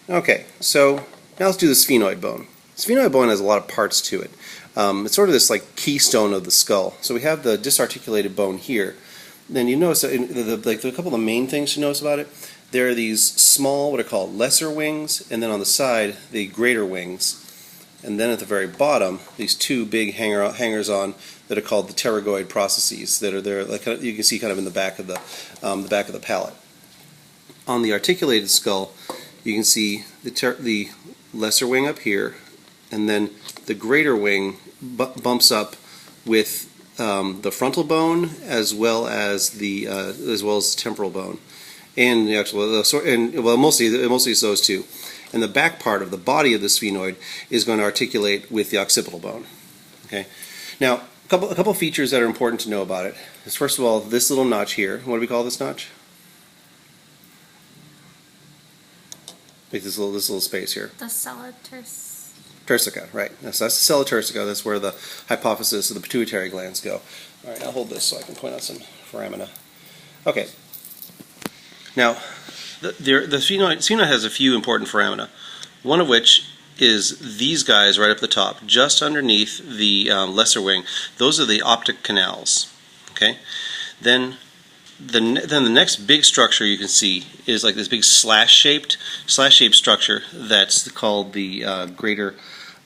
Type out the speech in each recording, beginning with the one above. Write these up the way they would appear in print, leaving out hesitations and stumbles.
Okay, so now let's do the sphenoid bone. Sphenoid bone has a lot of parts to it. It's sort of this like keystone of the skull. So we have the disarticulated bone here. Then you notice that a couple of the main things to notice about it. There are these small, what are called lesser wings, and then on the side the greater wings. And then at the very bottom, these two big hangers-on that are called the pterygoid processes that are there, like you can see kind of in the back of the palate. On the articulated skull, you can see the lesser wing up here, and then the greater wing bumps up with the frontal bone as well as the temporal bone, and the actual mostly it's those two. And the back part of the body of the sphenoid is going to articulate with the occipital bone. Okay. Now, a couple features that are important to know about it is, first of all, this little notch here. What do we call this notch? Like this little space here. The Turcica, right. So that's the sella turcica. That's where the hypophysis of the pituitary glands go. All right, I'll hold this so I can point out some foramina. Okay. Now, the sphenoid has a few important foramina, one of which is these guys right up the top, just underneath the lesser wing. Those are the optic canals. Okay. Then the next big structure you can see is like this big slash-shaped structure that's called the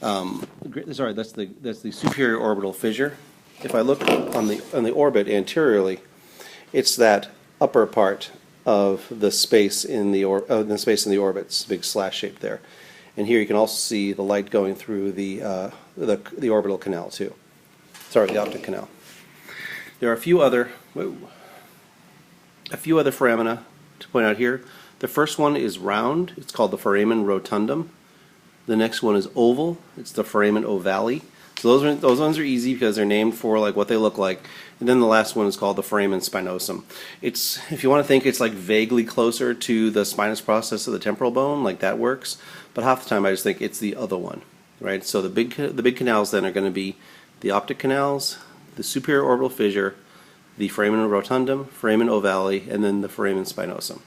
that's the superior orbital fissure. If I look on the orbit anteriorly, it's that upper part of the space in the orbits, big slash shape there. And here you can also see the light going through the orbital canal too. Sorry, the optic canal. There are a few other foramina to point out here. The first one is round. It's called the foramen rotundum. The next one is oval. It's the foramen ovale. So those ones are easy because they're named for like what they look like. And then the last one is called the foramen spinosum. It's, if you want to think, it's like vaguely closer to the spinous process of the temporal bone, like that works. But half the time I just think it's the other one, right? So the big canals then are going to be the optic canals, the superior orbital fissure, the foramen rotundum, foramen ovale, and then the foramen spinosum.